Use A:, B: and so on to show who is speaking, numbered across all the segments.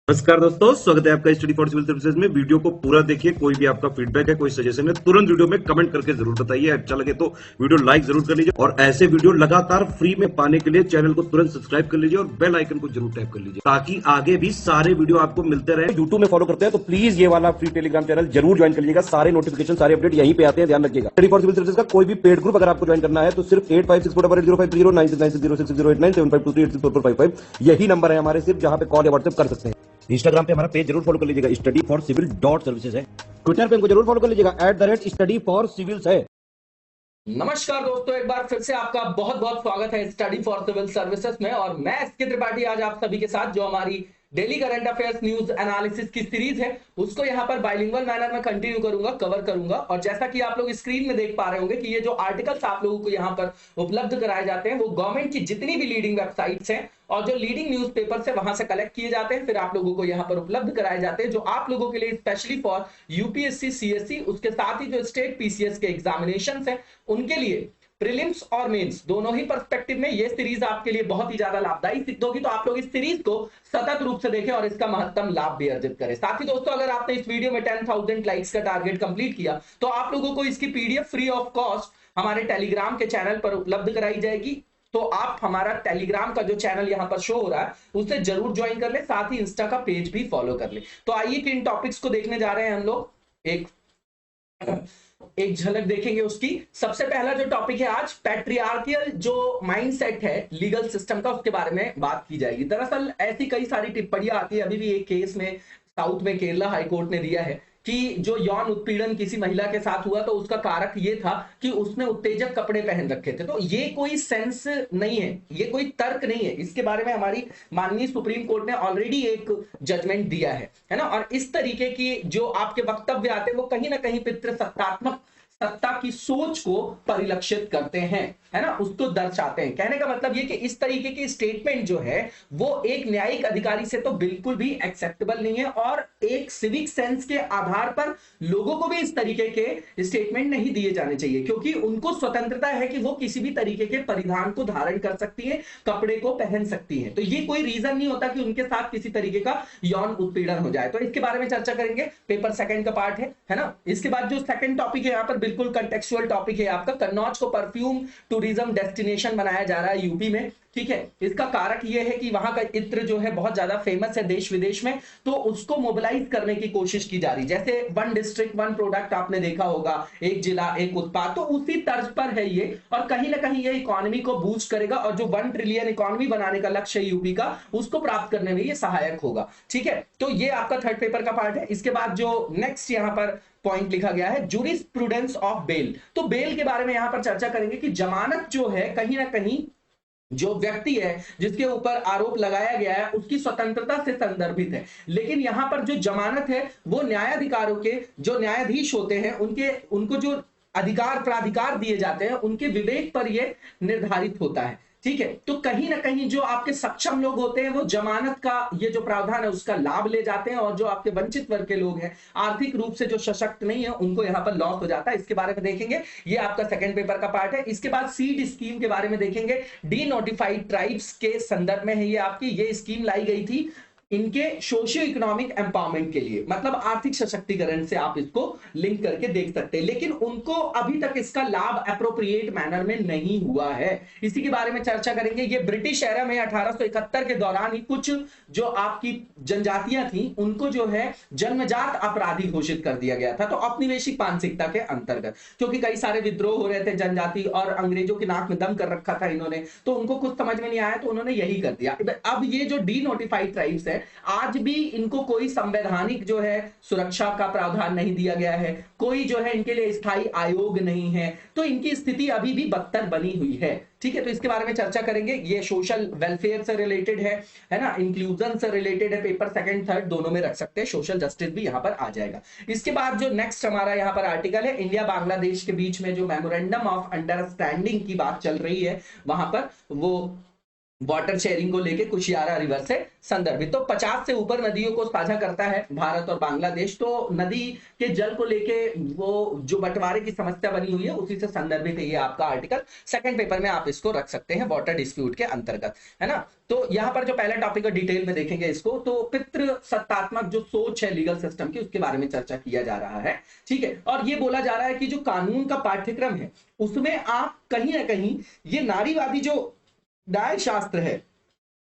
A: नमस्कार दोस्तों, स्वागत है आपका स्टडी फॉर सिविल सर्विसेज में। वीडियो को पूरा देखिए। कोई भी आपका फीडबैक है, कोई सजेशन है, तुरंत वीडियो में कमेंट करके जरूर बताइए। अच्छा लगे तो वीडियो लाइक जरूर कर लीजिए और ऐसे वीडियो लगातार फ्री में पाने के लिए चैनल को तुरंत सब्सक्राइब कर लीजिए और बेल आइकन को जरूर टैप कर लीजिए ताकि आगे भी सारे वीडियो आपको मिलते रहे। यूट्यूब में फॉलो करते हैं तो प्लीज ये वाला फ्री टेलीग्राम चैनल जरूर ज्वाइन कर लीजिएगा। सारे नोटिफिकेशन, सारे अपडेट यहीं पे आते हैं, ध्यान रखिएगा। स्टडी फॉर सिविल सर्विसेज का कोई भी पेड ग्रुप अगर आपको ज्वाइन करना है तो सिर्फ 856480530969606089786445 यही नंबर है हमारे, सिर्फ जहां पे कॉल या व्हाट्सएप कर सकते हैं। इंस्टाग्राम पे हमारा पेज जरूर फॉलो कर लीजिएगा, स्टडी फॉर सिविल .सर्विसेज है। ट्विटर पे हमको जरूर फॉलो कर लीजिएगा, @स्टडी फॉर सिविल्स है।
B: नमस्कार दोस्तों, एक बार फिर से आपका बहुत बहुत स्वागत है स्टडी फॉर सिविल सर्विसेज में। और मैं एसके त्रिपाठी आज आप सभी के साथ जो हमारी daily current affairs news analysis की सीरीज है उसको यहाँ पर बाइलिंगुअल मैनर में कंटिन्यू करूंगा, कवर करूंगा। और जैसा कि आप लोग स्क्रीन में देख पा रहे होंगे कि ये जो आर्टिकल्स आप लोगों को यहाँ पर उपलब्ध कराए जाते हैं वो गवर्नमेंट की जितनी भी लीडिंग वेबसाइट्स हैं और जो लीडिंग न्यूज़पेपर से वहां से कलेक्ट किए जाते हैं, फिर आप लोगों को यहाँ पर उपलब्ध कराए जाते हैं जो आप लोगों के लिए स्पेशली फॉर यूपीएससी, सीएससी, उसके साथ ही जो स्टेट पीसीएस के एग्जामिनेशन है उनके लिए प्रीलिम्स और मेंस दोनों ही पर्सपेक्टिव में ये सीरीज आपके लिए बहुत ही ज्यादा लाभदायी सिद्ध होगी। तो आप लोग इस सीरीज को सतत रूप से देखें और इसका महत्तम लाभ भी अर्जित करें। साथ ही दोस्तों, अगर आपने इस वीडियो में 10,000 लाइक्स का टारगेट कंप्लीट किया तो आप लोगों को इसकी पीडीएफ फ्री ऑफ कॉस्ट हमारे टेलीग्राम के चैनल पर उपलब्ध कराई जाएगी। तो आप हमारा टेलीग्राम का जो चैनल यहां पर शो हो रहा है उसे जरूर ज्वाइन कर ले, साथ ही इंस्टा का पेज भी फॉलो कर ले। तो आइए कि इन टॉपिक्स को देखने जा रहे हैं हम लोग, एक झलक देखेंगे उसकी। सबसे पहला जो टॉपिक है आज, पैट्रियार्कियल जो माइंडसेट है लीगल सिस्टम का, उसके बारे में बात की जाएगी। दरअसल ऐसी कई सारी टिप्पणियां आती है। अभी भी एक केस में साउथ में केरला हाईकोर्ट ने दिया है कि जो यौन उत्पीड़न किसी महिला के साथ हुआ तो उसका कारक ये था कि उसने उत्तेजक कपड़े पहन रखे थे। तो ये कोई सेंस नहीं है, ये कोई तर्क नहीं है। इसके बारे में हमारी माननीय सुप्रीम कोर्ट ने ऑलरेडी एक जजमेंट दिया है ना। और इस तरीके की जो आपके वक्तव्य आते हैं वो कहीं ना कहीं पितृसत्तात्मक सत्ता की सोच को परिलक्षित करते हैं, है ना, उसको दर्शाते हैं। कहने का मतलब ये कि इस तरीके की स्टेटमेंट जो है वो एक न्यायिक अधिकारी से तो बिल्कुल भी एक्सेप्टेबल नहीं है और एक सिविक सेंस के आधार पर लोगों को भी इस तरीके के स्टेटमेंट नहीं दिए जाने चाहिए, क्योंकि उनको स्वतंत्रता है कि वो किसी भी तरीके के परिधान को धारण कर सकती है, कपड़े को पहन सकती है। तो ये कोई रीजन नहीं होता कि उनके साथ किसी तरीके का यौन उत्पीड़न हो जाए। तो इसके बारे में चर्चा करेंगे, पेपर सेकंड का पार्ट है ना। इसके बाद जो सेकंड टॉपिक है यहाँ पर बिल्कुल कंटेक्चुअल टॉपिक है आपका, कन्नौज को परफ्यूम टूरिज्म डेस्टिनेशन बनाया जा रहा है यूपी में। ठीक है, इसका कारक यह है कि वहां का इत्र जो है बहुत ज्यादा फेमस है देश विदेश में, तो उसको मोबिलाइज करने की कोशिश की जा रही। जैसे वन डिस्ट्रिक्ट वन प्रोडक्ट आपने देखा होगा, एक जिला एक उत्पाद, तो उसी तर्ज पर है ये। और कहीं ना कहीं ये इकोनॉमी को बूस्ट करेगा और जो 1 ट्रिलियन इकोनॉमी बनाने का लक्ष्य है यूपी का, उसको प्राप्त करने में ये सहायक होगा। ठीक है, तो ये आपका थर्ड पेपर का पार्ट है। इसके बाद जो नेक्स्ट यहाँ पर पॉइंट लिखा गया है, जूरिस्प्रूडेंस ऑफ बेल। तो बेल के बारे में यहां पर चर्चा करेंगे कि जमानत जो है कहीं ना कहीं जो व्यक्ति है जिसके ऊपर आरोप लगाया गया है उसकी स्वतंत्रता से संदर्भित है। लेकिन यहां पर जो जमानत है वो न्यायाधिकारों के जो न्यायाधीश होते हैं उनको जो अधिकार प्राधिकार दिए जाते हैं उनके विवेक पर यह निर्धारित होता है। ठीक है, तो कहीं ना कहीं जो आपके सक्षम लोग होते हैं वो जमानत का ये जो प्रावधान है उसका लाभ ले जाते हैं, और जो आपके वंचित वर्ग के लोग हैं, आर्थिक रूप से जो सशक्त नहीं है, उनको यहां पर लॉस हो जाता है। इसके बारे में देखेंगे, ये आपका सेकंड पेपर का पार्ट है। इसके बाद सीड स्कीम के बारे में देखेंगे, डी नोटिफाइड ट्राइब्स के संदर्भ में है ये आपकी। ये स्कीम लाई गई थी इनके सोशियो इकोनॉमिक एम्पावरमेंट के लिए, मतलब आर्थिक सशक्तिकरण से आप इसको लिंक करके देख सकते हैं। लेकिन उनको अभी तक इसका लाभ एप्रोप्रिएट मैनर में नहीं हुआ है, इसी के बारे में चर्चा करेंगे। ये ब्रिटिश एरा में 1871 के दौरान ही कुछ जो आपकी जनजातियां थी उनको जो है जन्मजात अपराधी घोषित कर दिया गया था। तो औपनिवेशिक मानसिकता के अंतर्गत, क्योंकि कई सारे विद्रोह हो रहे थे जनजाति और अंग्रेजों की नाक में दम कर रखा था इन्होंने, तो उनको कुछ समझ में नहीं आया तो उन्होंने यही कर दिया। अब ये जो डी नोटिफाइड ट्राइब्स है, आज भी इनको कोई संवैधानिक जो है सुरक्षा का प्रावधान नहीं दिया गया है, कोई जो है इनके लिए स्थायी आयोग नहीं है, तो इनकी स्थिति अभी भी बदतर बनी हुई है। ठीक है, तो इसके बारे में चर्चा करेंगे। ये सोशल वेलफेयर से रिलेटेड है ना, इंक्लूजन से रिलेटेड है। पेपर सेकंड थर्ड दोनों में रख सकते हैं, सोशल जस्टिस भी यहां पर आ जाएगा। इसके बाद जो नेक्स्ट हमारा यहां पर आर्टिकल है, इंडिया बांग्लादेश के बीच में जो मेमोरेंडम ऑफ अंडरस्टैंडिंग की बात चल रही है वहां पर वो वाटर शेयरिंग को लेके कुशियारा रिवर से संदर्भित। तो 50 से ऊपर नदियों को साझा करता है भारत और बांग्लादेश। तो नदी के जल को लेके वो जो बंटवारे की समस्या बनी हुई है उसी से संदर्भित है ये आपका आर्टिकल। सेकंड पेपर में आप इसको रख सकते हैं वाटर डिस्प्यूट के अंतर्गत, है ना। तो यहाँ पर जो पहला टॉपिक है डिटेल में देखेंगे इसको, तो पितृसत्तात्मक जो सोच है लीगल सिस्टम की उसके बारे में चर्चा किया जा रहा है, ठीक है। और ये बोला जा रहा है कि जो कानून का पाठ्यक्रम है उसमें आप कहीं ना कहीं ये नारीवादी जो न्याय शास्त्र है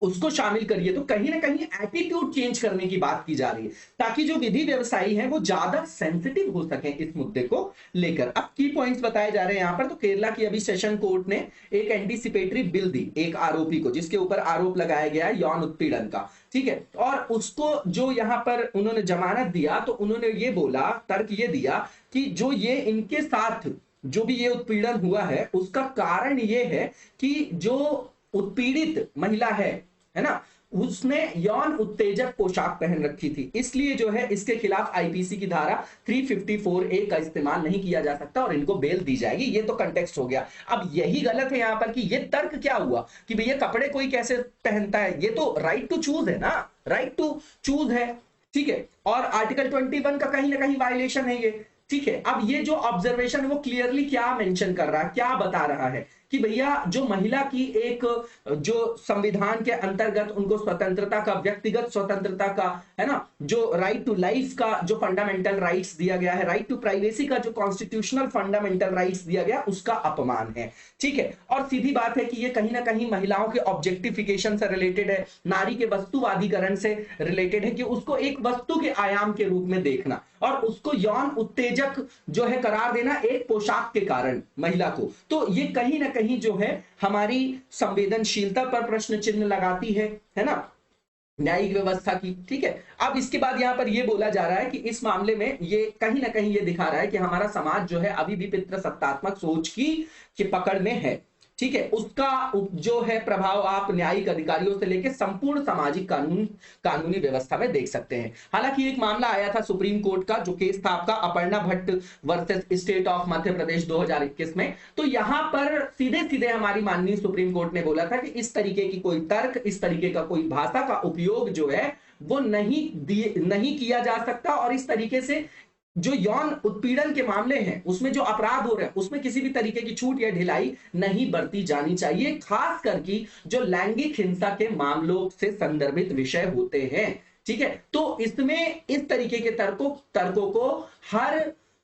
B: उसको शामिल करिए। तो कहीं ना कहीं एटीट्यूड चेंज करने की बात की जा रही है ताकि जो विधि व्यवसायी हैं वो ज्यादा सेंसिटिव हो सके इस मुद्दे को लेकर। अब की पॉइंट्स बताए जा रहे हैं यहां पर। तो केरला की अभी सेशन कोर्ट ने एक एंटीसिपेटरी बिल दी एक आरोपी को जिसके ऊपर आरोप लगाया गया है यौन उत्पीड़न का, ठीक है। और उसको जो यहां पर उन्होंने जमानत दिया तो उन्होंने ये बोला, तर्क ये दिया कि जो ये इनके साथ जो भी ये उत्पीड़न हुआ है उसका कारण ये है कि जो उत्पीड़ित महिला है ना, उसने यौन उत्तेजक पोशाक पहन रखी थी, इसलिए जो है इसके खिलाफ आईपीसी की धारा 354A का इस्तेमाल नहीं किया जा सकता और इनको बेल दी जाएगी। ये तो कंटेक्स्ट हो गया। अब यही गलत है यहां पर कि ये तर्क क्या हुआ कि भैया कपड़े कोई कैसे पहनता है, ये तो राइट टू चूज है ना, राइट टू चूज है, ठीक है। और आर्टिकल 21 का कहीं ना कहीं वायलेशन है ये, ठीक है। अब ये जो ऑब्जर्वेशन है वो क्लियरली क्या मेंशन कर रहा है, क्या बता रहा है कि भैया जो महिला की एक जो संविधान के अंतर्गत उनको स्वतंत्रता का, व्यक्तिगत स्वतंत्रता का, है ना, जो राइट टू लाइफ का जो फंडामेंटल राइट्स दिया गया है, राइट टू प्राइवेसी का जो कॉन्स्टिट्यूशनल फंडामेंटल राइट्स दिया गया उसका अपमान है, ठीक है। और सीधी बात है कि ये कहीं ना कहीं महिलाओं के ऑब्जेक्टिफिकेशन से रिलेटेड है, नारी के वस्तुवादीकरण से रिलेटेड है कि उसको एक वस्तु के आयाम के रूप में देखना और उसको यौन उत्तेजक जो है करार देना एक पोशाक के कारण महिला को। तो ये कहीं ना कहीं जो है हमारी संवेदनशीलता पर प्रश्न चिन्ह लगाती है ना, न्यायिक व्यवस्था की, ठीक है। अब इसके बाद यहां पर यह बोला जा रहा है कि इस मामले में ये कहीं ना कहीं ये दिखा रहा है कि हमारा समाज जो है अभी भी पितृसत्तात्मक सोच की पकड़ में है, ठीक है। उसका जो है प्रभाव आप न्यायिक अधिकारियों से लेकर संपूर्ण सामाजिक कानूनी व्यवस्था में देख सकते हैं। हालांकि एक मामला आया था सुप्रीम कोर्ट का, जो केस था आपका Aparna Bhatt versus state of Madhya Pradesh 2021 में। तो यहां पर सीधे सीधे हमारी माननीय सुप्रीम कोर्ट ने बोला था कि इस तरीके की कोई तर्क, इस तरीके का कोई भाषा का उपयोग जो है वो नहीं किया जा सकता और इस तरीके से जो यौन उत्पीड़न के मामले हैं उसमें जो अपराध हो रहे हैं उसमें किसी भी तरीके की छूट या ढिलाई नहीं बरती जानी चाहिए, खास करके जो लैंगिक हिंसा के मामलों से संदर्भित विषय होते हैं, ठीक है। तो इसमें इस तरीके के तर्कों को हर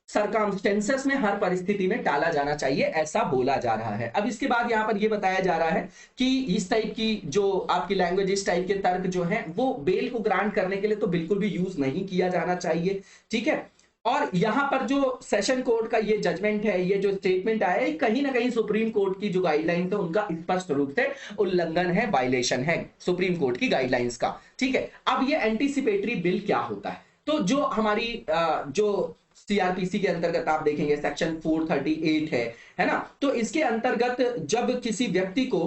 B: सर्कमस्टेंसेस में, हर परिस्थिति में टाला जाना चाहिए, ऐसा बोला जा रहा है। अब इसके बाद यहां पर यह बताया जा रहा है कि इस टाइप की जो आपकी लैंग्वेज, इस टाइप के तर्क जो हैं वो बेल को ग्रांट करने के लिए तो बिल्कुल भी यूज नहीं किया जाना चाहिए, ठीक है। और यहां पर जो सेशन कोर्ट का ये जजमेंट है, ये जो स्टेटमेंट आया है, कहीं ना कहीं सुप्रीम कोर्ट की जो गाइडलाइन है उनका स्पष्ट रूप से उल्लंघन है, वायलेशन है सुप्रीम कोर्ट की गाइडलाइंस का, ठीक है। अब ये एंटीसिपेटरी बिल क्या होता है? तो जो हमारी जो सीआरपीसी के अंतर्गत आप देखेंगे सेक्शन 438 है ना, तो इसके अंतर्गत जब किसी व्यक्ति को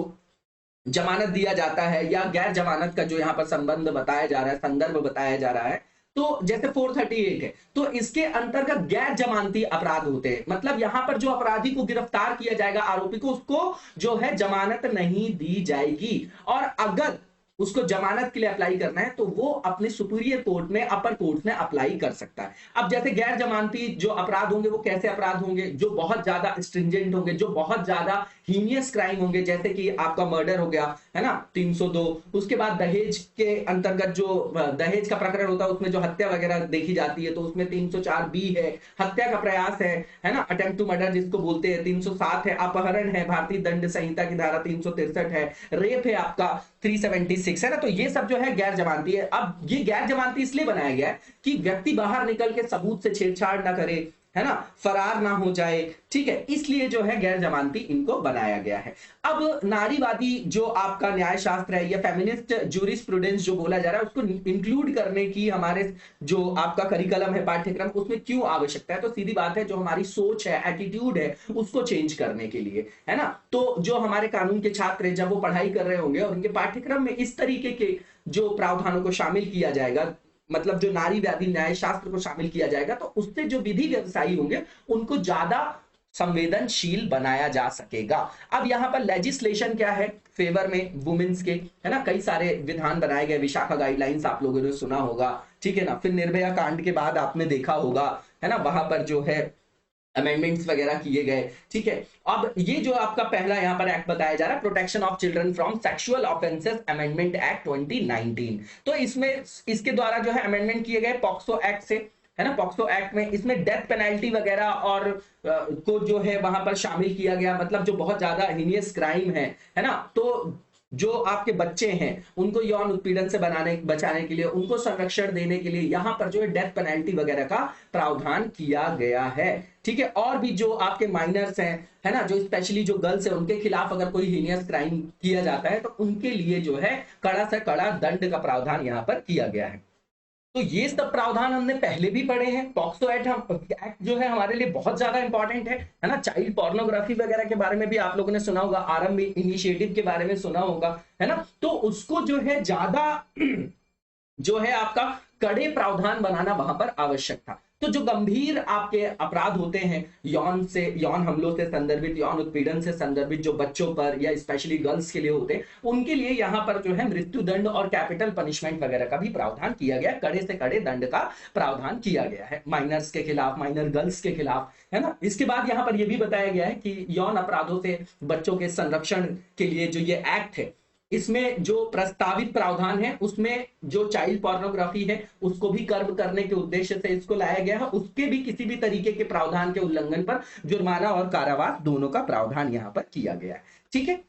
B: जमानत दिया जाता है या गैर जमानत का जो यहां पर संबंध बताया जा रहा है, संदर्भ बताया जा रहा है, तो जैसे 438 है तो इसके अंतर्गत गैर जमानती अपराध होते हैं। मतलब यहां पर जो अपराधी को गिरफ्तार किया जाएगा, आरोपी को, उसको जो है जमानत नहीं दी जाएगी और अगर उसको जमानत के लिए अप्लाई करना है तो वो अपने सुपीरियर कोर्ट में, अपर कोर्ट में अप्लाई कर सकता है। अब जैसे गैर जमानती जो अपराध होंगे वो कैसे अपराध होंगे? जो बहुत ज्यादा स्ट्रिंजेंट होंगे, जो बहुत ज्यादा हीनियस क्राइम होंगे, जैसे कि आपका मर्डर हो गया, है ना, 302। उसके बाद दहेज के अंतर्गत जो दहेज का प्रकरण होता है उसमें जो हत्या वगैरह देखी जाती है तो उसमें 304B है, हत्या का प्रयास है ना, अटेम्प्ट टू मर्डर जिसको बोलते हैं, 307 है, अपहरण है, भारतीय दंड संहिता की धारा 363 है, रेप है आपका 376 है ना। तो ये सब जो है गैर जमानती है। अब ये गैर जमानती इसलिए बनाया गया है कि व्यक्ति बाहर निकल के सबूत से छेड़छाड़ ना करे, है ना, फरार ना हो जाए, ठीक है, इसलिए जो है गैर जमानती इनको बनाया गया है। अब नारीवादी जो आपका न्याय शास्त्र है या फेमिनिस्ट जूरिस्प्रूडेंस जो बोला जा रहा है उसको इंक्लूड करने की हमारे जो आपका करिकुलम है, पाठ्यक्रम, उसमें क्यों आवश्यकता है? तो सीधी बात है, जो हमारी सोच है, एटीट्यूड है, उसको चेंज करने के लिए, है ना। तो जो हमारे कानून के छात्र हैं जब वो पढ़ाई कर रहे होंगे और उनके पाठ्यक्रम में इस तरीके के जो प्रावधानों को शामिल किया जाएगा, मतलब जो नारीवादी न्याय शास्त्र को शामिल किया जाएगा, तो उससे जो विधि व्यवसायी होंगे उनको ज्यादा संवेदनशील बनाया जा सकेगा। अब यहाँ पर लेजिस्लेशन क्या है फेवर में वुमेन्स के, है ना, कई सारे विधान बनाए गए, विशाखा गाइडलाइंस आप लोगों ने सुना होगा, ठीक है ना, फिर निर्भया कांड के बाद आपने देखा होगा, है ना, वहां पर जो है अमेंडमेंट्स वगैरह किए गए, ठीक है। अब ये जो आपका पहला यहाँ पर एक्ट बताया जा रहा है, protection of children from sexual offences amendment act 2019, तो इसमें इसके द्वारा जो है अमेंडमेंट किए गए पॉक्सो एक्ट से, है ना, पॉक्सो एक्ट में इसमें डेथ पेनल्टी वगैरह और को जो है वहां पर शामिल किया गया, मतलब जो बहुत ज्यादा हीनियस क्राइम है ना, तो जो आपके बच्चे हैं उनको यौन उत्पीड़न से बचाने के लिए, उनको संरक्षण देने के लिए यहाँ पर जो है डेथ पेनल्टी वगैरह का प्रावधान किया गया है, ठीक है। और भी जो आपके माइनर्स हैं, है ना, जो स्पेशली जो गर्ल्स हैं, उनके खिलाफ अगर कोई हीनियस क्राइम किया जाता है तो उनके लिए जो है कड़ा से कड़ा दंड का प्रावधान यहाँ पर किया गया है। तो ये सब प्रावधान हमने पहले भी पढ़े हैं। पॉक्सो एक्ट जो है हमारे लिए बहुत ज्यादा इंपॉर्टेंट है ना। चाइल्ड पोर्नोग्राफी वगैरह के बारे में भी आप लोगों ने सुना होगा, आरंभ इनिशिएटिव के बारे में सुना होगा, है ना, तो उसको जो है ज्यादा जो है आपका कड़े प्रावधान बनाना वहां पर आवश्यक था। तो जो गंभीर आपके अपराध होते हैं, यौन हमलों से संदर्भित, यौन उत्पीड़न से संदर्भित, जो बच्चों पर या स्पेशली गर्ल्स के लिए होते हैं, उनके लिए यहाँ पर जो है मृत्युदंड और कैपिटल पनिशमेंट वगैरह का भी प्रावधान किया गया, कड़े से कड़े दंड का प्रावधान किया गया है माइनर्स के खिलाफ, माइनर गर्ल्स के खिलाफ, है ना। इसके बाद यहाँ पर यह भी बताया गया है कि यौन अपराधों से बच्चों के संरक्षण के लिए जो ये एक्ट है, इसमें जो प्रस्तावित प्रावधान है उसमें जो चाइल्ड पोर्नोग्राफी है उसको भी कर्ब करने के उद्देश्य से इसको लाया गया है। उसके भी किसी भी तरीके के प्रावधान के उल्लंघन पर जुर्माना और कारावास दोनों का प्रावधान यहां पर किया गया है, ठीक है।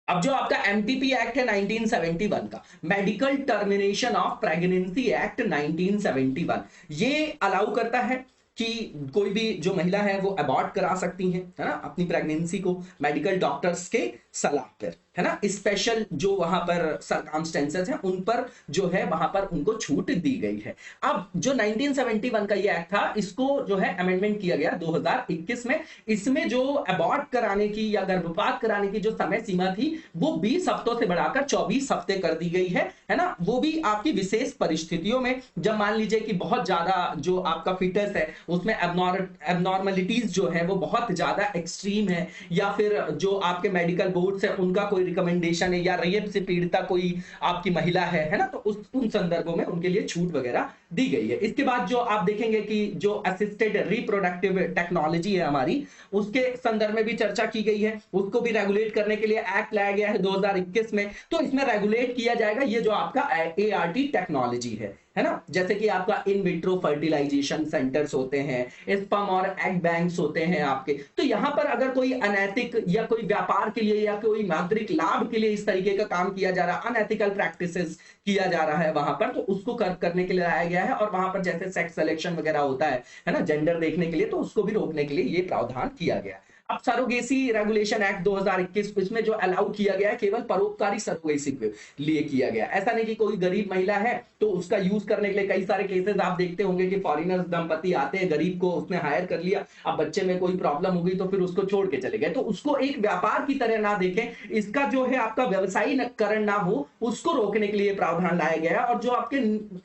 B: अब जो आपका एमटीपी एक्ट है 1971 का, medical termination of pregnancy act 1971, ये अलाउ करता है कि कोई भी जो महिला है वो अबॉर्ट करा सकती है ना, अपनी प्रेगनेंसी को मेडिकल डॉक्टर्स के सलाह पर, है ना। स्पेशल जो वहां पर सर्कमस्टेंसेस हैं उन पर जो है वहां पर उनको छूट दी गई है। अब जो 1971 का ये एक्ट था, इसको जो है अमेंडमेंट किया गया 2021 में। इसमें जो अबॉर्ट कराने की या गर्भपात कराने की जो समय सीमा थी वो 20 हफ्तों से बढ़ाकर 24 हफ्ते कर दी गई है ना। वो भी आपकी विशेष परिस्थितियों में, जब मान लीजिए कि बहुत ज्यादा जो आपका फीटस है उसमें एबनॉर्मलिटीज जो है वो बहुत ज्यादा एक्सट्रीम है, या फिर जो आपके मेडिकल बोर्ड से उनका कोई रिकमेंडेशन है, या रेप से पीड़िता कोई आपकी महिला है ना, तो उन संदर्भों में उनके लिए छूट वगैरह दी गई है। इसके बाद जो आप देखेंगे कि जो असिस्टेड रिप्रोडक्टिव टेक्नोलॉजी है हमारी, उसके संदर्भ में भी चर्चा की गई है, उसको भी रेगुलेट करने के लिए एक्ट लाया गया है 2021 में। तो इसमें रेगुलेट किया जाएगा ये जो आपका एआरटी टेक्नोलॉजी है ना, जैसे कि आपका इन विट्रो फर्टिलाइजेशन सेंटर्स होते हैं, स्पर्म और एग बैंक्स होते हैं आपके। तो यहां पर अगर कोई अनैतिक या कोई व्यापार के लिए या कोई मौद्रिक लाभ के लिए इस तरीके का काम किया जा रहा है, अनएथिकल प्रैक्टिसेस किया जा रहा है वहां पर, तो उसको कर्ब करने के लिए लाया गया है। और वहां पर जैसे सेक्स सिलेक्शन वगैरह होता है ना, जेंडर देखने के लिए, तो उसको भी रोकने के लिए ये प्रावधान किया गया है। अब सरोगेसी रेगुलेशन एक्ट 2021, इसमें जो अलाउ किया गया है केवल परोपकारी सरोगेसी के लिए किया गया। ऐसा नहीं कि कोई गरीब महिला है तो उसका यूज करने के लिए, कई सारे केसेस आप देखते होंगे कि फॉरेनर्स दंपति आते हैं, गरीब को उसने हायर कर लिया, अब बच्चे में कोई प्रॉब्लम हो गई तो फिर उसको छोड़ के चले गए। तो उसको एक व्यापार की तरह ना देखें, इसका जो है आपका व्यवसायीकरण ना हो, उसको रोकने के लिए प्रावधान लाया गया है। और जो आपके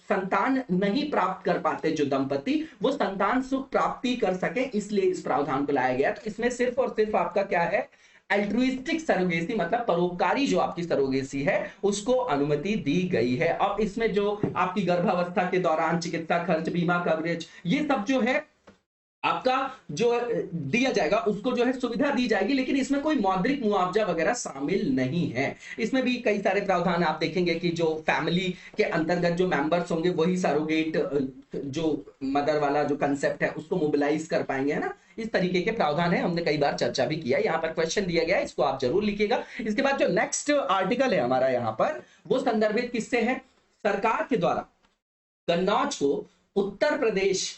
B: संतान नहीं प्राप्त कर पाते जो दंपति, वो संतान सुख प्राप्ति कर सके, इसलिए इस प्रावधान को लाया गया। तो इसमें सिर्फ और सिर्फ आपका क्या है, अल्ट्रुइस्टिक सरोगेसी, मतलब परोपकारी जो आपकी सरोगेसी है उसको अनुमति दी गई है। अब इसमें जो आपकी गर्भावस्था के दौरान चिकित्सा खर्च, बीमा कवरेज, ये सब जो है आपका जो दिया जाएगा, उसको जो है सुविधा दी जाएगी, लेकिन इसमें कोई मौद्रिक मुआवजा वगैरह शामिल नहीं है। इसमें भी कई सारे प्रावधान आप देखेंगे कि जो फैमिली के अंतर्गत जो मेंबर्स होंगे वही सरोगेट जो मदर वाला जो कंसेप्ट है उसको मोबिलाइज कर पाएंगे, है ना। इस तरीके के प्रावधान है, हमने कई बार चर्चा भी किया, यहाँ पर क्वेश्चन दिया गया है, इसको आप जरूर लिखिएगा। इसके बाद जो नेक्स्ट आर्टिकल है हमारा यहाँ पर, वो संदर्भित किससे है, सरकार के द्वारा कन्नौज को उत्तर प्रदेश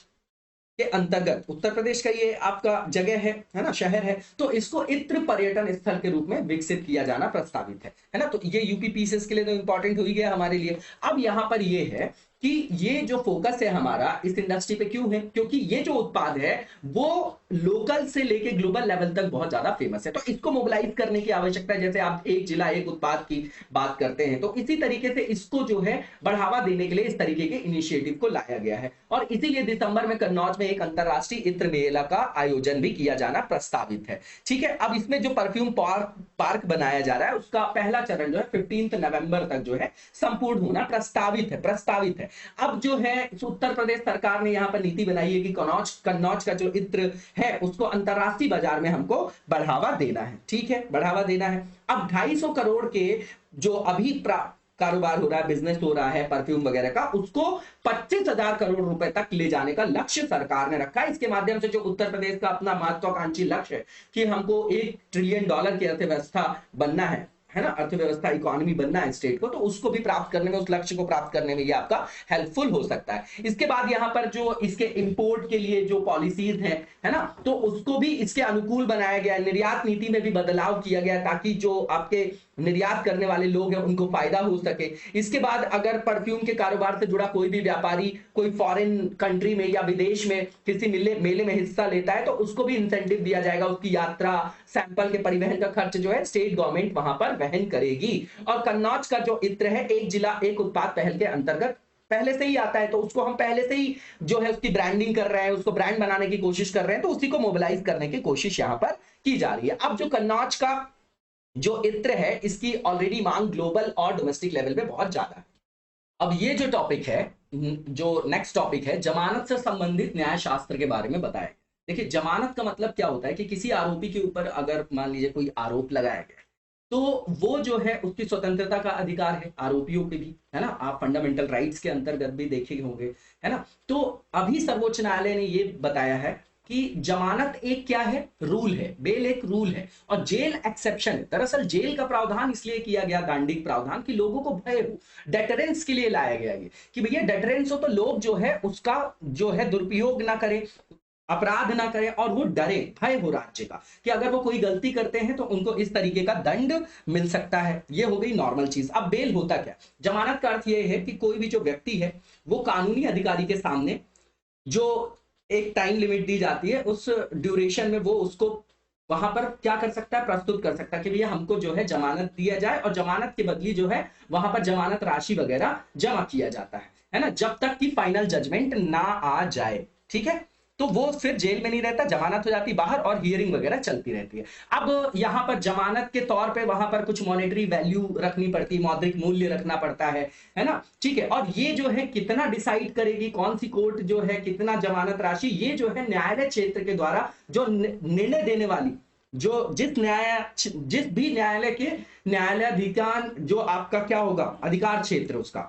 B: के अंतर्गत, उत्तर प्रदेश का ये आपका जगह है ना, शहर है, तो इसको इत्र पर्यटन स्थल के रूप में विकसित किया जाना प्रस्तावित है ना। तो ये यूपी पीसीएस के लिए तो इंपॉर्टेंट हो ही गया हमारे लिए। अब यहाँ पर ये है कि ये जो फोकस है हमारा इस इंडस्ट्री पे क्यों है, क्योंकि ये जो उत्पाद है वो लोकल से लेके ग्लोबल लेवल तक बहुत ज्यादा फेमस है। तो इसको मोबिलाइज करने की आवश्यकता है। जैसे आप एक जिला एक उत्पाद की बात करते हैं, तो इसी तरीके से इसको जो है बढ़ावा देने के लिए इस तरीके के इनिशिएटिव को लाया गया है। और इसीलिए दिसंबर में कन्नौज में एक अंतरराष्ट्रीय इत्र मेला का आयोजन भी किया जाना प्रस्तावित है। ठीक है, अब इसमें जो परफ्यूम पार्क बनाया जा रहा है उसका पहला चरण जो है 15 नवंबर तक जो है संपूर्ण होना प्रस्तावित है। अब जो है उत्तर प्रदेश सरकार ने यहाँ पर नीति बनाई है कि कन्नौज का जो इत्र है उसको अंतरराष्ट्रीय बाजार में हमको बढ़ावा देना है। ठीक है, बढ़ावा देना है। अब 250 करोड़ के जो अभी कारोबार हो रहा है, बिजनेस हो रहा है परफ्यूम वगैरह का, उसको 25,000 करोड़ रुपए तक ले जाने का लक्ष्य सरकार ने रखा है। इसके माध्यम से जो उत्तर प्रदेश का अपना महत्वाकांक्षी लक्ष्य है कि हमको $1 ट्रिलियन की अर्थव्यवस्था बनना है ना, अर्थव्यवस्था इकोनॉमी बनना है स्टेट को, तो उसको भी प्राप्त करने में, उस लक्ष्य को प्राप्त करने में ये आपका हेल्पफुल हो सकता है। इसके बाद यहाँ पर जो इसके इंपोर्ट के लिए जो पॉलिसीज है ना, तो उसको भी इसके अनुकूल बनाया गया है। निर्यात नीति में भी बदलाव किया गया ताकि जो आपके निर्यात करने वाले लोग हैं उनको फायदा हो सके। इसके बाद अगर परफ्यूम के कारोबार से जुड़ा कोई भी व्यापारी कोई फॉरेन कंट्री में या विदेश में किसी मेले में हिस्सा लेता है तो उसको भी इंसेंटिव दिया जाएगा। उसकी यात्रा, सैंपल के परिवहन का खर्च जो है स्टेट गवर्नमेंट वहां पर वहन करेगी। और कन्नौज का जो इत्र है एक जिला एक उत्पाद पहल के अंतर्गत पहले से ही आता है, तो उसको हम पहले से ही जो है उसकी ब्रांडिंग कर रहे हैं, उसको ब्रांड बनाने की कोशिश कर रहे हैं, तो उसी को मोबिलाइज करने की कोशिश यहां पर की जा रही है। अब जो कन्नौज का जो इत्र है इसकी ऑलरेडी मांग ग्लोबल और डोमेस्टिक लेवल पे बहुत ज्यादा है। अब ये जो टॉपिक है, जो नेक्स्ट टॉपिक है, जमानत से संबंधित न्याय शास्त्र के बारे में बताया। देखिए, जमानत का मतलब क्या होता है कि किसी आरोपी के ऊपर अगर मान लीजिए कोई आरोप लगाया गया तो वो जो है उसकी स्वतंत्रता का अधिकार है, आरोपियों पे भी, है ना। आप फंडामेंटल राइट्स के अंतर्गत भी देखे होंगे, है ना। तो अभी सर्वोच्च न्यायालय ने ये बताया है कि जमानत एक क्या है, रूल है, बेल एक रूल है और जेल एक्सेप्शन है। दरअसल जेल का प्रावधान इसलिए किया गया, दांडिक प्रावधान, कि लोगों को भय हो, डेटरेंस के लिए लाया गया ये कि भैया डेटरेंस हो तो लोग जो है उसका जो है दुरुपयोग ना करें, अपराध ना करें और वो डरे, भय हो राज्य का कि अगर वो कोई गलती करते हैं तो उनको इस तरीके का दंड मिल सकता है। ये हो गई नॉर्मल चीज। अब बेल होता क्या, जमानत का अर्थ ये है कि कोई भी जो व्यक्ति है वो कानूनी अधिकारी के सामने जो एक टाइम लिमिट दी जाती है उस ड्यूरेशन में वो उसको वहां पर क्या कर सकता है, प्रस्तुत कर सकता है कि भैया हमको जो है जमानत दिया जाए, और जमानत की बदली जो है वहां पर जमानत राशि वगैरह जमा किया जाता है ना, जब तक कि फाइनल जजमेंट ना आ जाए। ठीक है, तो वो फिर जेल में नहीं रहता, जमानत हो जाती बाहर और हियरिंग वगैरह चलती रहती है। अब यहां पर जमानत के तौर पे वहां पर कुछ मॉनेटरी वैल्यू रखनी पड़ती, मौद्रिक मूल्य रखना पड़ता है ना। ठीक है, और ये जो है कितना डिसाइड करेगी, कौन सी कोर्ट जो है कितना जमानत राशि, ये जो है न्यायालय क्षेत्र के द्वारा जो निर्णय देने वाली जो जिस भी न्यायालय के न्यायालयाधिकार जो आपका क्या होगा अधिकार क्षेत्र, उसका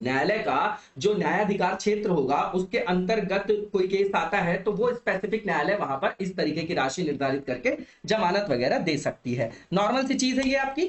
B: न्यायालय का जो न्यायाधिकार क्षेत्र होगा उसके अंतर्गत कोई केस आता है तो वो स्पेसिफिक न्यायालय वहां पर इस तरीके की राशि निर्धारित करके जमानत वगैरह दे सकती है। नॉर्मल सी चीज है ये आपकी।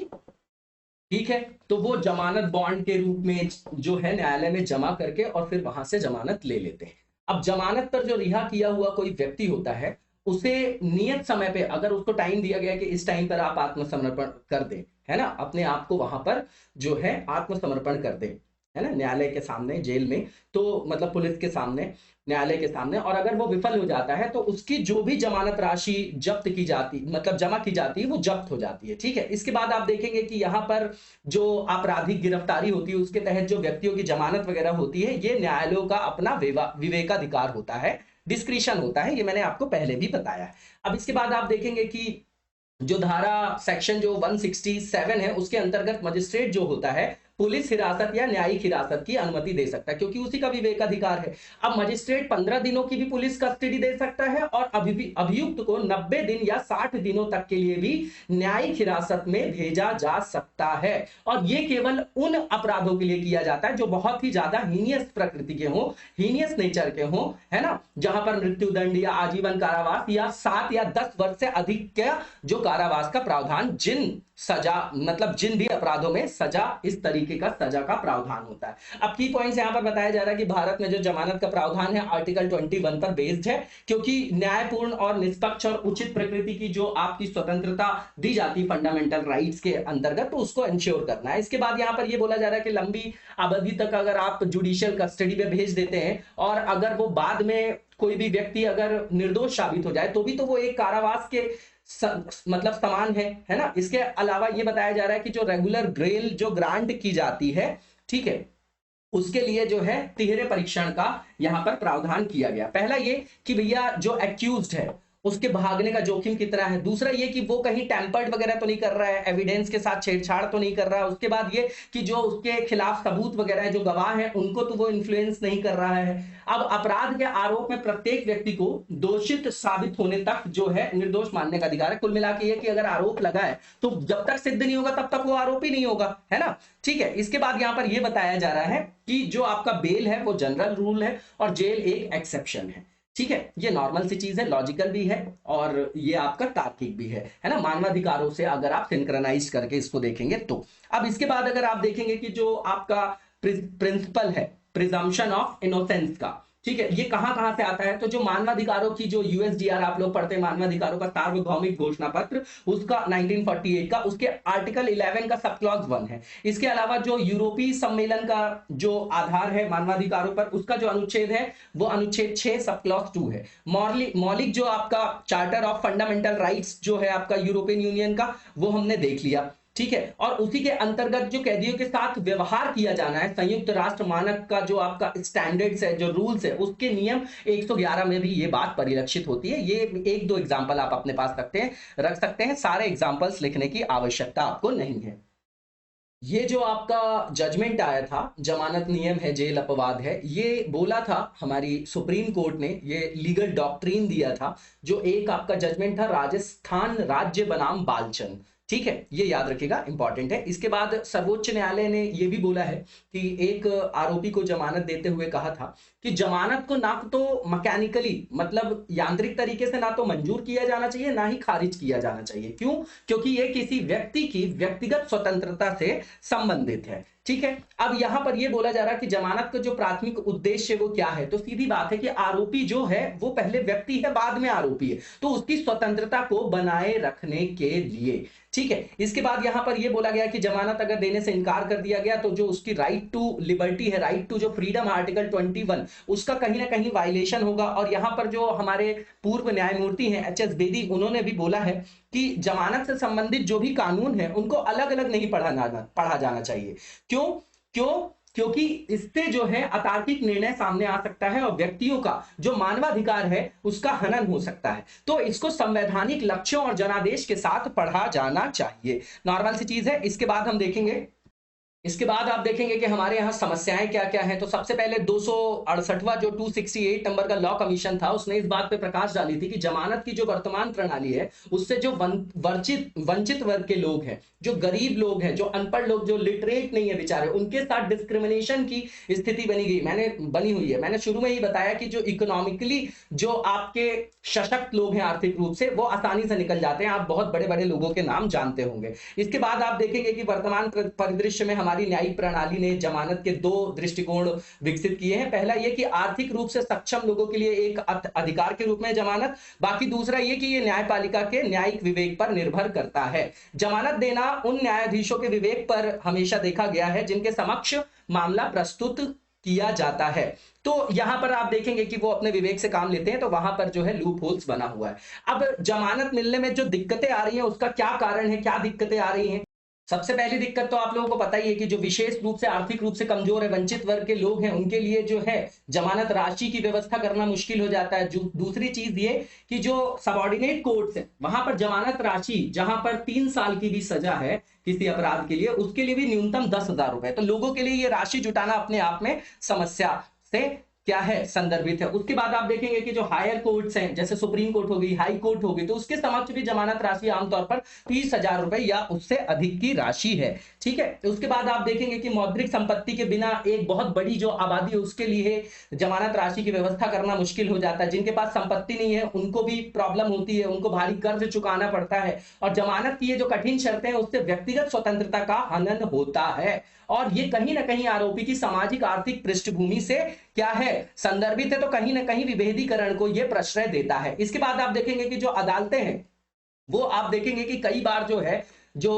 B: ठीक है, तो वो जमानत बॉन्ड के रूप में जो है न्यायालय में जमा करके और फिर वहां से जमानत ले लेते हैं। अब जमानत पर जो रिहा किया हुआ कोई व्यक्ति होता है उसे नियत समय पे, अगर उसको टाइम दिया गया कि इस टाइम पर आप आत्मसमर्पण कर दें, है ना, अपने आप को वहां पर जो है आत्मसमर्पण कर दें, है ना, न्यायालय के सामने, जेल में, तो मतलब पुलिस के सामने, न्यायालय के सामने, और अगर वो विफल हो जाता है तो उसकी जो भी जमानत राशि जब्त की जाती, मतलब जमा की जाती है, वो जब्त हो जाती है। ठीक है, इसके बाद आप देखेंगे कि यहाँ पर जो आपराधिक गिरफ्तारी होती है उसके तहत जो व्यक्तियों की जमानत वगैरह होती है, ये न्यायालयों का अपना विवेकाधिकार होता है, डिस्क्रिशन होता है, ये मैंने आपको पहले भी बताया है। अब इसके बाद आप देखेंगे कि जो धारा सेक्शन जो 167 है उसके अंतर्गत मजिस्ट्रेट जो होता है पुलिस हिरासत या न्यायिक हिरासत की अनुमति दे सकता है, क्योंकि उसी का विवेकाधिकार है। अब मजिस्ट्रेट 15 दिनों की भी पुलिस कस्टडी दे सकता है और अभियुक्त को 90 दिन या 60 दिनों तक के लिए भी न्यायिक हिरासत में भेजा जा सकता है। और ये केवल उन अपराधों के लिए किया जाता है जो बहुत ही ज्यादा हीनियस प्रकृति के हो, हीनियस नेचर के हो, है ना, जहां पर मृत्युदंड या आजीवन कारावास या 7 या 10 वर्ष से अधिक का जो कारावास का प्रावधान जिन सजा, मतलब जिन भी अपराधों में सजा, इस तरीके का सजा का प्रावधान होता है। अब की पॉइंट्स यहां पर बताया जा रहा है कि भारत में जो जमानत का प्रावधान है आर्टिकल 21 पर बेस्ड है, क्योंकि न्यायपूर्ण और निष्पक्ष और उचित प्रकृति की जो आपकी स्वतंत्रता दी जाती है फंडामेंटल राइट्स के अंतर्गत, तो उसको इंश्योर करना है। इसके बाद यहां पर यह बोला जा रहा है कि लंबी अवधि तक अगर आप जुडिशियल कस्टडी में भेज देते हैं और अगर वो बाद में कोई भी व्यक्ति अगर निर्दोष साबित हो जाए तो भी तो वो एक कारावास के मतलब समान है ना। इसके अलावा ये बताया जा रहा है कि जो रेगुलर ग्रेल जो ग्रांट की जाती है, ठीक है, उसके लिए जो है तिहरे परीक्षण का यहां पर प्रावधान किया गया। पहला ये कि भैया जो एक्यूज्ड है उसके भागने का जोखिम कितना है, दूसरा ये कि वो कहीं टैंपर्ड वगैरह तो नहीं कर रहा है, एविडेंस के साथ छेड़छाड़ तो नहीं कर रहा है, उसके बाद ये कि जो उसके खिलाफ सबूत वगैरह है, जो गवाह है उनको तो वो इन्फ्लुएंस नहीं कर रहा है। अब अपराध के आरोप में प्रत्येक व्यक्ति को दोषित साबित होने तक जो है निर्दोष मानने का अधिकार है। कुल मिला के ये कि अगर आरोप लगा है तो जब तक सिद्ध नहीं होगा तब तक वो आरोपी नहीं होगा, है ना, ठीक है। इसके बाद यहां पर यह बताया जा रहा है कि जो आपका बेल है वो जनरल रूल है और जेल एक एक्सेप्शन है, ठीक है। ये नॉर्मल सी चीज है, लॉजिकल भी है और ये आपका तार्किक भी है ना, मानवाधिकारों से अगर आप सिंक्रोनाइज करके इसको देखेंगे तो। अब इसके बाद अगर आप देखेंगे कि जो आपका प्रिंसिपल है प्रिजम्पशन ऑफ इनोसेंस का, ठीक है, ये कहां कहां से आता है, तो जो मानवाधिकारों की जो यूएसडीआर आप लोग पढ़ते हैं, मानवाधिकारों का सार्वभौमिक घोषणा पत्र, उसका 1948 का, उसके आर्टिकल 11 का सब क्लॉज 1 है। इसके अलावा जो यूरोपीय सम्मेलन का जो आधार है मानवाधिकारों पर, उसका जो अनुच्छेद है वो अनुच्छेद 6 सब क्लॉज 2 है। मौलिक जो आपका चार्टर ऑफ फंडामेंटल राइट्स जो है आपका यूरोपियन यूनियन का, वो हमने देख लिया, ठीक है। और उसी के अंतर्गत जो कैदियों के साथ व्यवहार किया जाना है, संयुक्त राष्ट्र मानक का जो आपका स्टैंडर्ड्स है, जो रूल्स है, उसके नियम 111 में भी ये बात परिलक्षित होती है। ये एक दो एग्जांपल आप अपने पास रख सकते हैं, सारे एग्जांपल्स लिखने की आवश्यकता आपको नहीं है। ये जो आपका जजमेंट आया था, जमानत नियम है जेल अपवाद है, ये बोला था हमारी सुप्रीम कोर्ट ने, ये लीगल डॉक्ट्रिन दिया था, जो एक आपका जजमेंट था राजस्थान राज्य बनाम बालचंद, ठीक है, ये याद रखिएगा, इंपॉर्टेंट है। इसके बाद सर्वोच्च न्यायालय ने यह भी बोला है कि एक आरोपी को जमानत देते हुए कहा था कि जमानत को ना तो मैकेनिकली मतलब यांत्रिक तरीके से ना तो मंजूर किया जाना चाहिए ना ही खारिज किया जाना चाहिए। क्यों? क्योंकि यह किसी व्यक्ति की व्यक्तिगत स्वतंत्रता से संबंधित है, ठीक है। अब यहां पर यह बोला जा रहा है कि जमानत का जो प्राथमिक उद्देश्य वो क्या है, तो सीधी बात है कि आरोपी जो है वो पहले व्यक्ति है बाद में आरोपी है, तो उसकी स्वतंत्रता को बनाए रखने के लिए, ठीक है। इसके बाद यहां पर यह बोला गया कि जमानत अगर देने से इनकार कर दिया गया तो जो उसकी राइट टू लिबर्टी है, राइट टू जो फ्रीडम आर्टिकल 21, उसका कहीं ना कहीं वायलेशन होगा। और यहां पर जो हमारे पूर्व न्यायमूर्ति हैं एच एस बेदी, उन्होंने भी बोला है कि जमानत से संबंधित जो भी कानून है उनको अलग अलग नहीं पढ़ा जाना चाहिए। क्योंकि इससे जो है अतार्किक निर्णय सामने आ सकता है और व्यक्तियों का जो मानवाधिकार है उसका हनन हो सकता है, तो इसको संवैधानिक लक्ष्यों और जनादेश के साथ पढ़ा जाना चाहिए। नॉर्मल सी चीज है। इसके बाद हम देखेंगे, इसके बाद आप देखेंगे कि हमारे यहाँ समस्याएं क्या क्या हैं। तो सबसे पहले 268वां जो 268 नंबर का लॉ कमीशन था, उसने इस बात पे प्रकाश डाली थी कि जमानत की जो वर्तमान प्रणाली है उससे जो वंचित वर्ग के लोग हैं, जो गरीब लोग हैं, जो अनपढ़ लोग, जो लिटरेट नहीं है बेचारे, उनके साथ डिस्क्रिमिनेशन की स्थिति बनी हुई है। मैंने शुरू में ही बताया कि जो इकोनॉमिकली जो आपके सशक्त लोग हैं आर्थिक रूप से, वो आसानी से निकल जाते हैं। आप बहुत बड़े बड़े लोगों के नाम जानते होंगे। इसके बाद आप देखेंगे कि वर्तमान परिदृश्य में हमारी न्यायिक प्रणाली ने जमानत के दो दृष्टिकोण विकसित किए हैं। पहला यह कि आर्थिक रूप से सक्षम लोगों के लिए एक अधिकार के रूप में जमानत, बाकी दूसरा यह कि यह न्यायपालिका के न्यायिक विवेक पर निर्भर करता है। जमानत देना उन न्यायाधीशों के विवेक पर हमेशा देखा गया है जिनके समक्ष मामला प्रस्तुत किया जाता है। तो यहां पर आप देखेंगे कि वो अपने विवेक से काम लेते हैं, तो वहां पर जो है लूप होल्स बना हुआ है। अब जमानत मिलने में जो दिक्कतें आ रही हैं उसका क्या कारण है, क्या दिक्कतें आ रही हैं? सबसे पहली दिक्कत तो आप लोगों को पता ही है कि जो विशेष रूप से आर्थिक रूप से कमजोर है, वंचित वर्ग के लोग हैं, उनके लिए जो है जमानत राशि की व्यवस्था करना मुश्किल हो जाता है। दूसरी चीज ये कि जो सबऑर्डिनेट कोर्ट्स है वहां पर जमानत राशि, जहां पर 3 साल की भी सजा है किसी अपराध के लिए, उसके लिए भी न्यूनतम 10,000 रुपए, तो लोगों के लिए ये राशि जुटाना अपने आप में समस्या से क्या है संदर्भित है। उसके बाद आप देखेंगे कि जो हायर कोर्ट्स हैं जैसे सुप्रीम कोर्ट हो गई, हाई कोर्ट हो गई, तो उसके समक्ष भी जमानत राशि आमतौर पर 30,000 रुपए या उससे अधिक की राशि है। ठीक है, उसके बाद आप देखेंगे कि मौद्रिक संपत्ति के बिना एक बहुत बड़ी जो आबादी है उसके लिए जमानत राशि की व्यवस्था करना मुश्किल हो जाता है। जिनके पास संपत्ति नहीं है उनको भी प्रॉब्लम होती है, उनको भारी कर्ज चुकाना पड़ता है, और जमानत की ये जो कठिन शर्तें हैं उससे व्यक्तिगत स्वतंत्रता का हनन होता है। और ये कहीं ना कहीं आरोपी की सामाजिक आर्थिक पृष्ठभूमि से क्या है संदर्भित है, तो कहीं ना कहीं विभेदीकरण को ये प्रश्रय देता है। इसके बाद आप देखेंगे कि जो अदालतें हैं वो आप देखेंगे कि कई बार जो है जो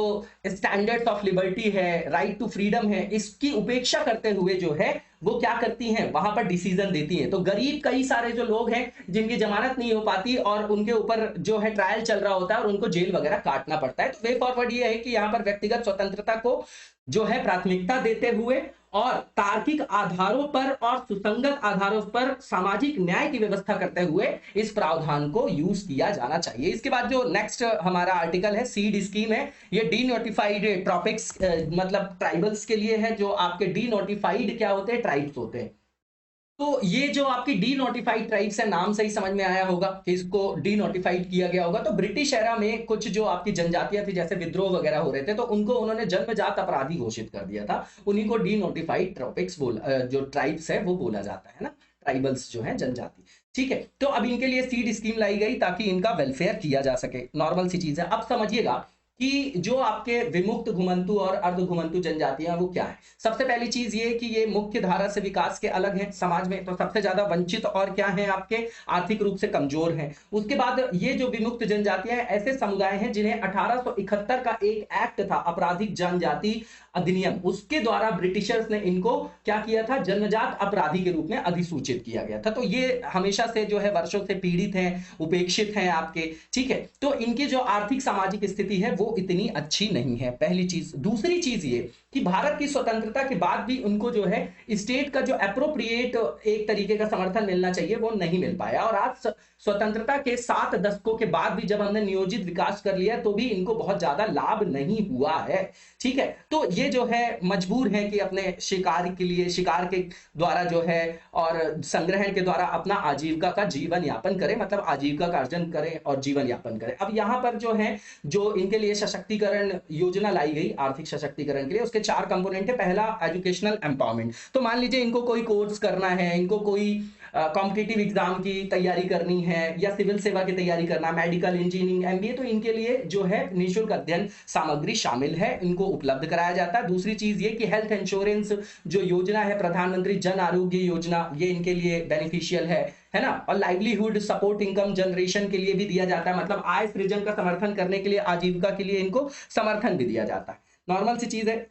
B: स्टैंडर्ड्स ऑफ लिबर्टी है, राइट टू फ्रीडम है, इसकी उपेक्षा करते हुए जो है वो क्या करती हैं, वहां पर डिसीजन देती हैं। तो गरीब कई सारे जो लोग हैं जिनकी जमानत नहीं हो पाती और उनके ऊपर जो है ट्रायल चल रहा होता है और उनको जेल वगैरह काटना पड़ता है। तो वे फॉरवर्ड ये है कि यहां पर व्यक्तिगत स्वतंत्रता को जो है प्राथमिकता देते हुए और तार्किक आधारों पर और सुसंगत आधारों पर सामाजिक न्याय की व्यवस्था करते हुए इस प्रावधान को यूज किया जाना चाहिए। इसके बाद जो नेक्स्ट हमारा आर्टिकल है सीड स्कीम है, ये डी नोटिफाइड ट्रॉपिक्स मतलब ट्राइबल्स के लिए है। जो आपके डी नोटिफाइड क्या होते हैं, ट्राइब्स होते हैं। तो ये जो आपकी डी नोटिफाइड ट्राइब्स है, नाम से ही समझ में आया होगा कि इसको डी नोटिफाइड किया गया होगा। तो ब्रिटिश एरा में कुछ जो आपकी जनजातियां थी जैसे विद्रोह वगैरह हो रहे थे तो उनको उन्होंने जन्मजात अपराधी घोषित कर दिया था। उन्हीं को डी नोटिफाइड ट्रॉपिक्स जो ट्राइब्स है वो बोला जाता है ना, ट्राइबल्स जो है जनजाति। ठीक है, तो अब इनके लिए सीड स्कीम लाई गई ताकि इनका वेलफेयर किया जा सके, नॉर्मल सी चीज है। अब समझिएगा कि जो आपके विमुक्त घुमंतु और अर्ध घुमंतु जनजातियां वो क्या है। सबसे पहली चीज ये कि ये मुख्य धारा से विकास के अलग हैं समाज में, तो सबसे ज्यादा वंचित और क्या है आपके आर्थिक रूप से कमजोर हैं। उसके बाद ये जो विमुक्त जनजातियां हैं ऐसे समुदाय हैं जिन्हें 1871 का एक एक्ट था आपराधिक जनजाति अधिनियम, उसके द्वारा ब्रिटिशर्स ने इनको क्या किया था, जन्मजात अपराधी के रूप में अधिसूचित किया गया था। तो ये हमेशा से जो है वर्षों से पीड़ित हैं, उपेक्षित हैं आपके। ठीक है, तो इनकी जो आर्थिक सामाजिक स्थिति है वो इतनी अच्छी नहीं है, पहली चीज। दूसरी चीज ये कि भारत की स्वतंत्रता के बाद भी उनको जो है स्टेट का जो एप्रोप्रिएट एक तरीके का समर्थन मिलना चाहिए वो नहीं मिल पाया। और आज स्वतंत्रता के 7 दशकों के बाद भी जब हमने नियोजित विकास कर लिया तो भी इनको बहुत ज्यादा लाभ नहीं हुआ है। ठीक है, तो ये जो है मजबूर है कि अपने शिकार के लिए, शिकार के द्वारा जो है और संग्रहण के द्वारा अपना आजीविका का जीवन यापन करें, मतलब आजीविका का अर्जन करें और जीवन यापन करें। अब यहाँ पर जो है जो इनके लिए सशक्तिकरण योजना लाई गई आर्थिक सशक्तिकरण के लिए, उसके 4 कंपोनेंट है। पहला एजुकेशनल एम्पावरमेंट। तो मान लीजिए इनको कोई कोर्स करना है, इनको कोई कॉम्पिटिटिव एग्जाम की तैयारी करनी है या सिविल सेवा की तैयारी करना, मेडिकल, इंजीनियरिंग, एमबीए, तो इनके लिए जो है निःशुल्क अध्ययन सामग्री शामिल है, इनको उपलब्ध कराया जाता है। दूसरी चीज ये कि हेल्थ इंश्योरेंस जो योजना है प्रधानमंत्री जन आरोग्य योजना, ये इनके लिए बेनिफिशियल है ना। और लाइवलीहुड सपोर्ट इनकम जनरेशन के लिए भी दिया जाता है, मतलब आय सृजन का समर्थन करने के लिए, आजीविका के लिए इनको समर्थन भी दिया जाता है। नॉर्मल सी चीज है।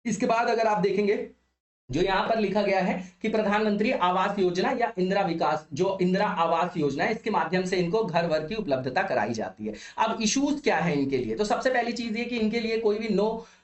B: इसके बाद अगर आप देखेंगे जो यहां पर लिखा गया है कि प्रधानमंत्री आवास योजना या इंदिरा विकास, जो इंदिरा आवास योजना है, इसके माध्यम से इनको घर वर की उपलब्धता कराई जाती है। अब इश्यूज क्या है इनके लिए, तो सबसे पहली चीज ये कि इनके लिए कोई भी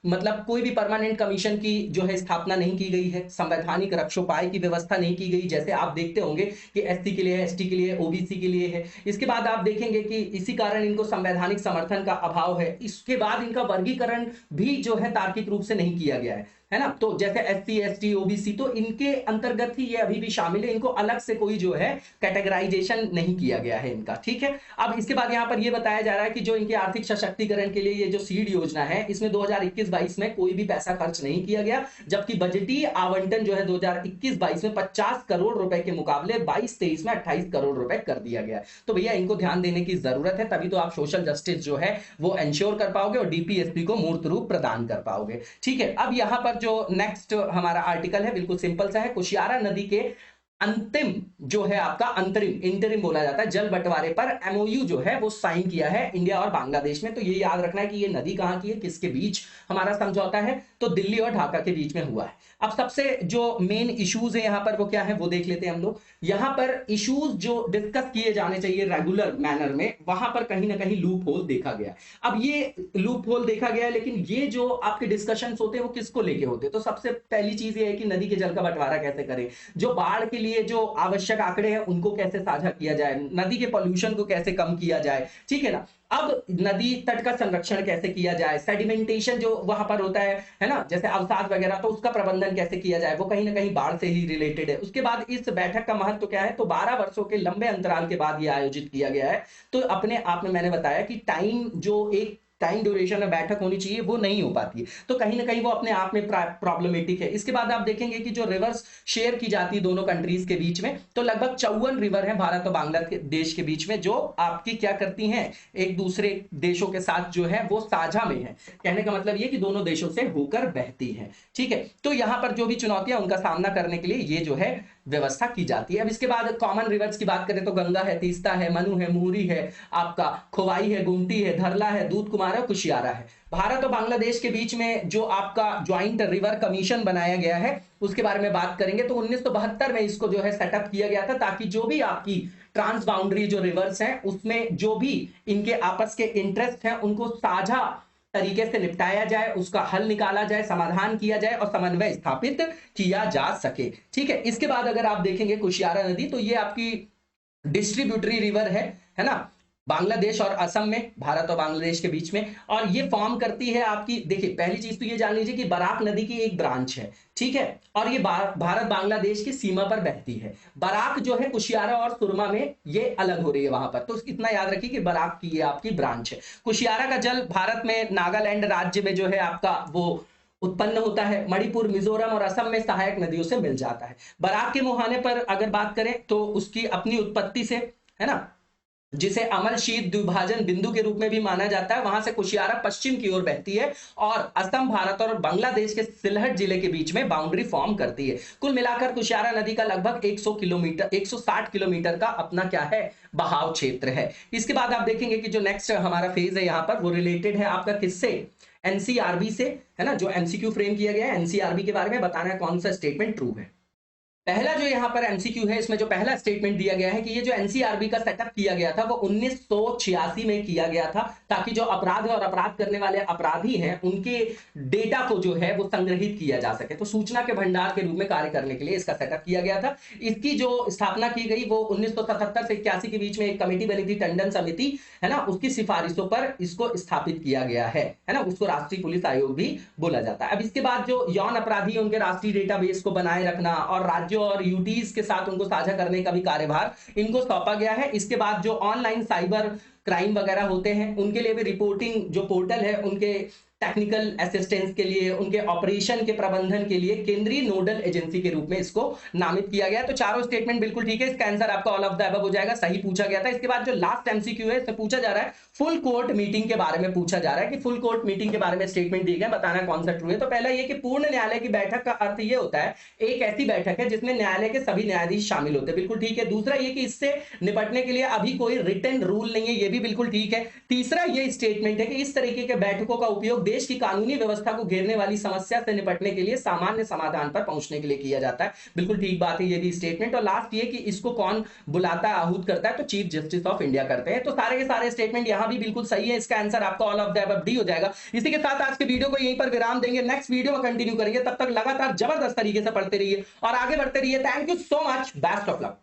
B: मतलब कोई भी परमानेंट कमीशन की जो है स्थापना नहीं की गई है, संवैधानिक रक्षोपाय की व्यवस्था नहीं की गई, जैसे आप देखते होंगे कि एससी के लिए है, एसटी के लिए, ओबीसी के लिए है। इसके बाद आप देखेंगे कि इसी कारण इनको संवैधानिक समर्थन का अभाव है। इसके बाद इनका वर्गीकरण भी जो है तार्किक रूप से नहीं किया गया है ना। तो जैसे एससी, एसटी, ओबीसी, तो इनके अंतर्गत ही ये अभी भी शामिल है, इनको अलग से कोई जो है कैटेगराइजेशन नहीं किया गया है इनका। ठीक है, अब इसके बाद यहाँ पर ये बताया जा रहा है कि जो इनके आर्थिक सशक्तिकरण के लिए ये जो सीड योजना है, इसमें 2021-22 में कोई भी पैसा खर्च नहीं किया गया, जबकि बजटीय आवंटन जो है 2021-22 में 50 करोड़ रुपए के मुकाबले 22-23 में 28 करोड़ रुपए कर दिया गया। तो भैया इनको ध्यान देने की जरूरत है, तभी तो आप सोशल जस्टिस जो है वो एंश्योर कर पाओगे और डीपीएसपी को मूर्त रूप प्रदान कर पाओगे। ठीक है, अब यहां पर जो नेक्स्ट हमारा आर्टिकल है बिल्कुल सिंपल सा है। कुशियारा नदी के अंतिम जो है आपका अंतरिम, इंटरिम बोला जाता है, जल बंटवारे पर एमओयू जो है वो साइन किया है इंडिया और बांग्लादेश में। तो ये याद रखना है कि ये नदी कहां की है, किसके बीच हमारा समझौता है, तो दिल्ली और ढाका के बीच में हुआ है। अब सबसे जो मेन इश्यूज है यहाँ पर वो क्या है वो देख लेते हैं हम लोग। यहाँ पर इश्यूज जो डिस्कस किए जाने चाहिए रेगुलर मैनर में, वहां पर कहीं ना कहीं लूप होल देखा गया है। अब ये लूप होल देखा गया है, लेकिन ये जो आपके डिस्कशन होते हैं वो किसको लेके होते हैं, तो सबसे पहली चीज ये है कि नदी के जल का बंटवारा कैसे करें। जो बाढ़ के लिए जो आवश्यक आंकड़े हैं उनको कैसे साझा किया जाए, नदी के पॉल्यूशन को कैसे कम किया जाए, ठीक है ना। अब नदी तट का संरक्षण कैसे किया जाए, सेडिमेंटेशन जो वहां पर होता है ना, जैसे अवसाद वगैरह, तो उसका प्रबंधन कैसे किया जाए, वो कहीं ना कहीं बाढ़ से ही रिलेटेड है। उसके बाद इस बैठक का महत्व क्या है, तो 12 वर्षों के लंबे अंतराल के बाद ये आयोजित किया गया है। तो अपने आप में मैंने बताया कि टाइम जो एक टाइम ड्यूरेशन में बैठक होनी चाहिए वो नहीं हो पाती है, तो कहीं ना कहीं वो अपने आप में प्रॉब्लमेटिक है। इसके बाद आप देखेंगे कि जो रिवर्स शेयर की जाती है दोनों कंट्रीज के बीच में, तो लगभग 54 रिवर है भारत और बांग्लादेश के बीच में, जो आपकी क्या करती हैं, एक दूसरे देशों के साथ जो है वो साझा में है। कहने का मतलब ये कि दोनों देशों से होकर बहती है, ठीक है। तो यहां पर जो भी चुनौतियां उनका सामना करने के लिए ये जो है व्यवस्था की जाती है। अब इसके बाद कॉमन रिवर्स की बात करें तो गंगा है, तीस्ता है, मनु है, मुहरी है, आपका खोवाई है, गुमटी है, धरला है, दूध कुमार है, कुशियारा है। भारत और बांग्लादेश के बीच में जो आपका ज्वाइंट रिवर कमीशन बनाया गया है उसके बारे में बात करेंगे तो 1972 में इसको जो है सेटअप किया गया था, ताकि जो भी आपकी ट्रांस बाउंड्री जो रिवर्स हैं उसमें जो भी इनके आपस के इंटरेस्ट हैं उनको साझा तरीके से निपटाया जाए, उसका हल निकाला जाए, समाधान किया जाए और समन्वय स्थापित किया जा सके, ठीक है। इसके बाद अगर आप देखेंगे कुशियारा नदी, तो ये आपकी डिस्ट्रीब्यूटरी रिवर है ना, बांग्लादेश और असम में, भारत और बांग्लादेश के बीच में, और ये फॉर्म करती है आपकी, देखिए पहली चीज तो ये जान लीजिए कि बराक नदी की एक ब्रांच है, ठीक है, और ये भारत बांग्लादेश की सीमा पर बहती है। बराक जो है कुशियारा और सुरमा में ये अलग हो रही है वहां पर, तो इतना याद रखिए कि बराक की ये आपकी ब्रांच है। कुशियारा का जल भारत में नागालैंड राज्य में जो है आपका वो उत्पन्न होता है, मणिपुर, मिजोरम और असम में सहायक नदियों से मिल जाता है। बराक के मुहाने पर अगर बात करें तो उसकी अपनी उत्पत्ति से, है ना, जिसे अमल शीत द्विभाजन बिंदु के रूप में भी माना जाता है, वहां से कुशियारा पश्चिम की ओर बहती है और असम, भारत और बांग्लादेश के सिलहट जिले के बीच में बाउंड्री फॉर्म करती है। कुल मिलाकर कुशियारा नदी का लगभग 160 किलोमीटर का अपना क्या है, बहाव क्षेत्र है। इसके बाद आप देखेंगे कि जो नेक्स्ट हमारा फेज है यहाँ पर वो रिलेटेड है आपका किससे, एनसीआरबी से, है ना, जो एमसीक्यू फ्रेम किया गया है, एनसीआरबी के बारे में बताना है कौन सा स्टेटमेंट ट्रू है। पहला जो यहाँ पर एमसीक्यू है, इसमें जो पहला स्टेटमेंट दिया गया है कि ये जो एनसीआरबी का सेटअप किया गया था वो 1986 में किया गया था, ताकि जो अपराध और अपराध करने वाले अपराधी हैं उनके डेटा को जो है वो संग्रहित किया जा सके, तो सूचना के भंडार के रूप में कार्य करने के लिए इसका सेटअप किया गया था। इसकी जो स्थापना की गई वो 1977 से 81 के बीच में एक कमेटी बनी थी, टंडन समिति, है ना, उसकी सिफारिशों पर इसको स्थापित किया गया है ना, उसको राष्ट्रीय पुलिस आयोग भी बोला जाता है। अब इसके बाद जो यौन अपराधी है उनके राष्ट्रीय डेटाबेस को बनाए रखना और राज्यों और यूटीज के साथ उनको साझा करने का भी कार्यभार इनको सौंपा गया है। इसके बाद जो ऑनलाइन साइबर क्राइम वगैरह होते हैं उनके लिए भी रिपोर्टिंग जो पोर्टल है, उनके टेक्निकल असिस्टेंस के लिए, उनके ऑपरेशन के प्रबंधन के लिए केंद्रीय नोडल एजेंसी के रूप में इसको नामित किया गया। तो चारों स्टेटमेंट बिल्कुल ठीक है, इसका आंसर आपका ऑल ऑफ द अबव हो जाएगा, सही पूछा गया था। इसके बाद जो लास्ट एमसीक्यू है इसमें पूछा जा रहा है फुल कोर्ट मीटिंग के बारे में, पूछा जा रहा है कि फुल कोर्ट मीटिंग के बारे में स्टेटमेंट दिए गए, बताना कौन सा ट्रू है। तो पहला ये कि पूर्ण न्यायालय की बैठक का अर्थ ये होता है एक ऐसी बैठक है जिसमें न्यायालय के सभी न्यायाधीश शामिल होते हैं, बिल्कुल ठीक है। दूसरा ये कि इससे निपटने के लिए अभी कोई रिटन रूल नहीं है, ये भी बिल्कुल ठीक है। तीसरा ये स्टेटमेंट है कि इस तरीके के बैठकों का उपयोग देश की कानूनी व्यवस्था को घेरने वाली समस्या से निपटने के लिए सामान्य समाधान पर पहुंचने के लिए किया जाता है, बिल्कुल ठीक बात है ये भी स्टेटमेंट। और लास्ट ये कि इसको कौन बुलाता है, आहूत करता है, तो चीफ जस्टिस ऑफ इंडिया करते हैं। तो सारे के सारे स्टेटमेंट यहां भी बिल्कुल सही है, इसका आंसर आपका all of the above D हो जाएगा। इसी के साथ आज के वीडियो को यहीं पर विराम देंगे, नेक्स्ट वीडियो में कंटिन्यू करेंगे, तब तक लगातार जबरदस्त तरीके से पढ़ते रहिए और आगे बढ़ते रहिए। Thank you so much, best of luck.